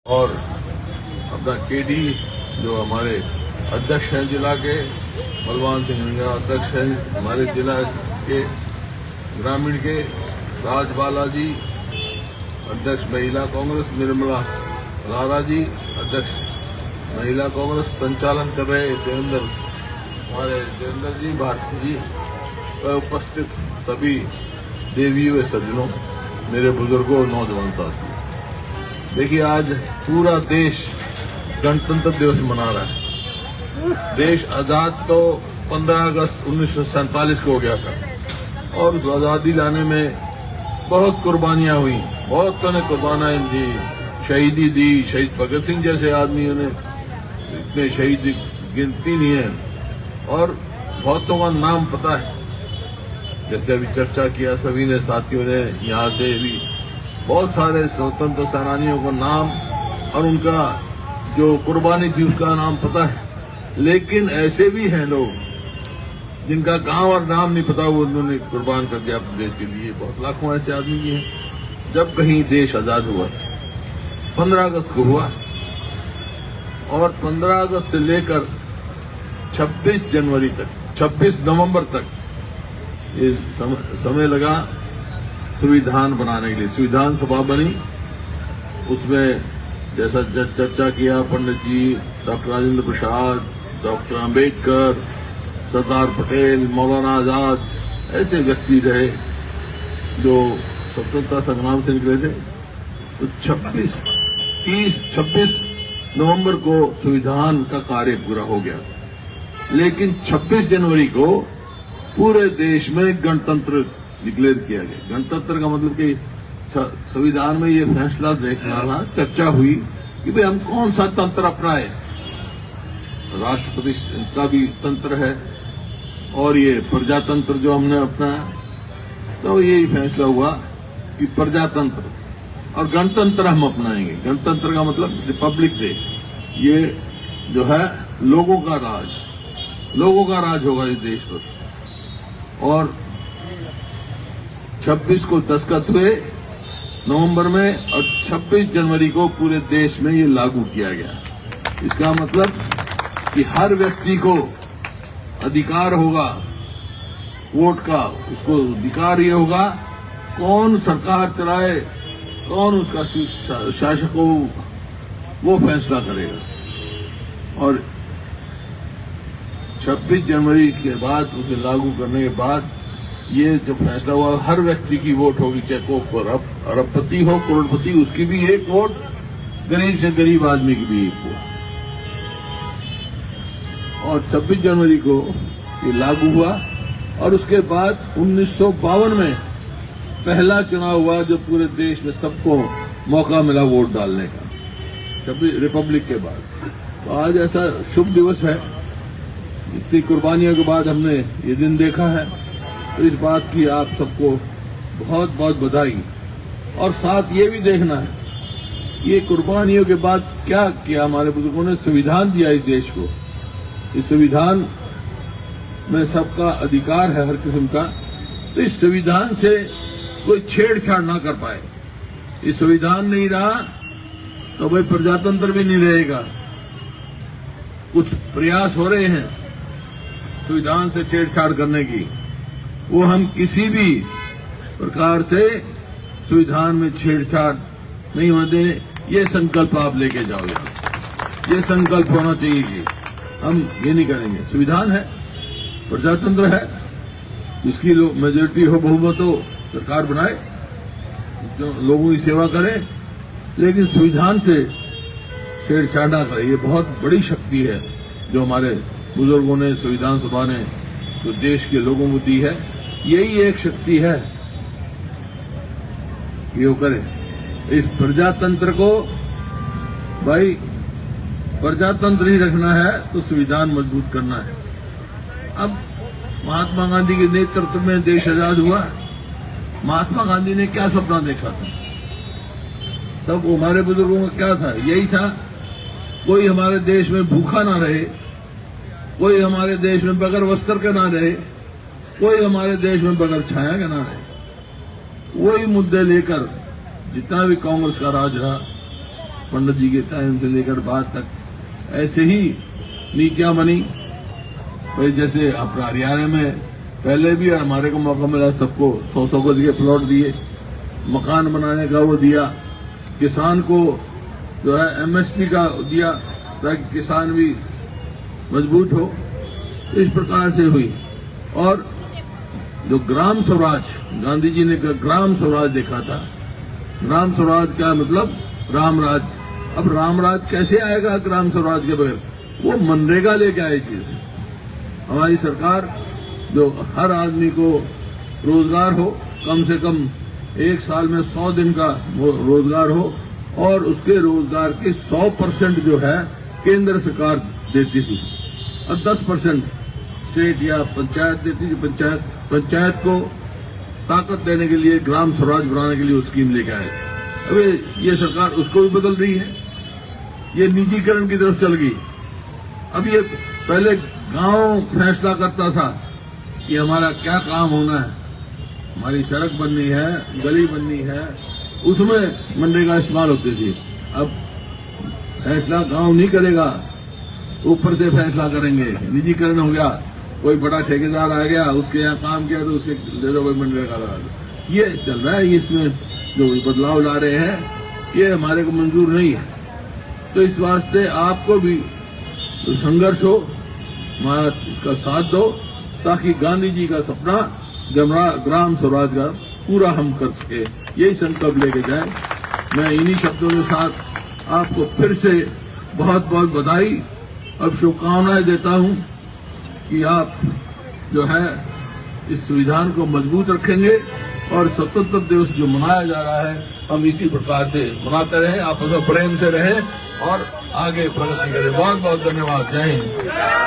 और अपना केडी जो हमारे अध्यक्ष हैं जिला के, बलवान सिंह मीणा अध्यक्ष हैं हमारे जिला के ग्रामीण के, राज बालाजी अध्यक्ष महिला कांग्रेस, निर्मला लारा जी अध्यक्ष महिला कांग्रेस, संचालन कर रहे हमारे देवेंद्र जी भारती जी, उपस्थित सभी देवियों व सज्जनों, मेरे बुजुर्गों और नौजवान साथियों। देखिए, आज पूरा देश गणतंत्र दिवस मना रहा है। देश आजाद तो 15 अगस्त 1947 को हो गया था और उस आजादी लाने में बहुत कुर्बानियां हुई, बहुतों ने कुर्बानियां दी, शहीदी दी। शहीद भगत सिंह जैसे आदमियों ने इतने शहीद गिनती नहीं है और बहुतों का नाम पता है। जैसे अभी चर्चा किया सभी ने, साथियों ने, यहाँ से भी बहुत सारे स्वतंत्र सेनानियों का नाम और उनका जो कुर्बानी थी उसका नाम पता है। लेकिन ऐसे भी हैं लोग जिनका गांव और नाम नहीं पता, वो उन्होंने कुर्बान कर दिया अपने देश के लिए। बहुत लाखों ऐसे आदमी भी हैं। जब कहीं देश आजाद हुआ 15 अगस्त को हुआ और 15 अगस्त से लेकर 26 जनवरी तक, 26 नवंबर तक ये समय लगा संविधान बनाने के लिए। संविधान सभा बनी, उसमें जैसा चर्चा किया पंडित जी, डॉक्टर राजेंद्र प्रसाद, डॉक्टर अंबेडकर, सरदार पटेल, मौलाना आजाद, ऐसे व्यक्ति रहे जो स्वतंत्रता संग्राम से निकले थे। तो 26 नवंबर को संविधान का कार्य पूरा हो गया। लेकिन 26 जनवरी को पूरे देश में गणतंत्र डिक्लेयर किया गया। गणतंत्र का मतलब कि संविधान में ये फैसला देखना था, चर्चा हुई कि भाई हम कौन सा तंत्र अपनाए। राष्ट्रपति का भी तंत्र है और ये प्रजातंत्र जो हमने अपनाया, तो यही फैसला हुआ कि प्रजातंत्र और गणतंत्र हम अपनाएंगे। गणतंत्र का मतलब रिपब्लिक डे, ये जो है लोगों का राज होगा इस देश पर। और 26 को दस्तखत हुए नवंबर में और 26 जनवरी को पूरे देश में ये लागू किया गया। इसका मतलब कि हर व्यक्ति को अधिकार होगा वोट का। उसको अधिकार ये होगा कौन सरकार चलाए, कौन उसका शासक हो, वो फैसला करेगा। और 26 जनवरी के बाद, उसे लागू करने के बाद ये जो फैसला हुआ, हर व्यक्ति की वोट होगी, चाहे वो अरबपति हो, करोड़पति, उसकी भी एक वोट, गरीब से गरीब आदमी की भी एक वोट। और 26 जनवरी को ये लागू हुआ और उसके बाद 1952 में पहला चुनाव हुआ जो पूरे देश में सबको मौका मिला वोट डालने का, 26 रिपब्लिक के बाद। तो आज ऐसा शुभ दिवस है, इतनी कुर्बानियों के बाद हमने ये दिन देखा है। तो इस बात की आप सबको बहुत बहुत बधाई। और साथ ये भी देखना है, ये कुर्बानियों के बाद क्या किया हमारे बुजुर्गों ने, संविधान दिया इस देश को। इस संविधान में सबका अधिकार है, हर किस्म का। तो इस संविधान से कोई छेड़छाड़ ना कर पाए। इस संविधान नहीं रहा तो भाई प्रजातंत्र भी नहीं रहेगा। कुछ प्रयास हो रहे हैं संविधान से छेड़छाड़ करने की, वो हम किसी भी प्रकार से संविधान में छेड़छाड़ नहीं होने दें। ये संकल्प आप लेके जाओ यहाँ से। ये संकल्प होना चाहिए कि हम ये नहीं करेंगे। संविधान है, प्रजातंत्र है, जिसकी मेजोरिटी हो, बहुमत हो, सरकार बनाए, जो लोगों की सेवा करे, लेकिन संविधान से छेड़छाड़ ना करे। ये बहुत बड़ी शक्ति है जो हमारे बुजुर्गों ने, संविधान सभा ने जो देश के लोगों को दी है। यही एक शक्ति है, ये करे। इस प्रजातंत्र को भाई प्रजातंत्र ही रखना है तो संविधान मजबूत करना है। अब महात्मा गांधी के नेतृत्व में देश आजाद हुआ। महात्मा गांधी ने क्या सपना देखा था? सब हमारे बुजुर्गों का क्या था? यही था, कोई हमारे देश में भूखा ना रहे, कोई हमारे देश में बगैर वस्त्र के ना रहे, कोई हमारे देश में बगैर छाया के ना रहे। वही मुद्दे लेकर जितना भी कांग्रेस का राज रहा, पंडित जी के टाइम से लेकर बाद तक ऐसे ही नीतियां बनी। भाई जैसे अपना हरियाणा में पहले भी हमारे को मौका मिला, सबको 100 गज के प्लॉट दिए, मकान बनाने का वो दिया, किसान को जो है एमएसपी का दिया ताकि किसान भी मजबूत हो। इस प्रकार से हुई। और जो ग्राम स्वराज, गांधी जी ने ग्राम स्वराज देखा था। ग्राम स्वराज का मतलब रामराज। अब रामराज कैसे आएगा ग्राम स्वराज के बगैर? वो मनरेगा लेके आए चीज। हमारी सरकार जो हर आदमी को रोजगार हो, कम से कम एक साल में 100 दिन का रोजगार हो, और उसके रोजगार के 100% जो है केंद्र सरकार देती थी और 10% स्टेट या पंचायत देती थी। पंचायत को ताकत देने के लिए, ग्राम स्वराज बनाने के लिए वो स्कीम लेके आए। अभी ये सरकार उसको भी बदल रही है, ये निजीकरण की तरफ चल गई। अब ये पहले गांव फैसला करता था कि हमारा क्या काम होना है, हमारी सड़क बननी है, गली बननी है, उसमें मनरेगा इस्तेमाल होती थी। अब फैसला गांव नहीं करेगा, ऊपर से फैसला करेंगे। निजीकरण हो गया, कोई बड़ा ठेकेदार आ गया, उसके यहाँ काम किया तो उसके दे दो, कोई मनरेगा लगा दो। ये चल रहा है। इसमें जो बदलाव ला रहे हैं ये हमारे को मंजूर नहीं है। तो इस वास्ते आपको भी जो संघर्ष हो, हमारा इसका साथ दो ताकि गांधी जी का सपना ग्राम स्वराज का पूरा हम कर सके। यही संकल्प लेके जाए। मैं इन्हीं शब्दों के साथ आपको फिर से बहुत बहुत बधाई और शुभकामनाएं देता हूं कि आप जो है इस संविधान को मजबूत रखेंगे और स्वतंत्रता दिवस जो मनाया जा रहा है हम इसी प्रकार से मनाते रहें, आपस में प्रेम से रहें और आगे प्रगति करें। बहुत बहुत धन्यवाद। जय हिंद।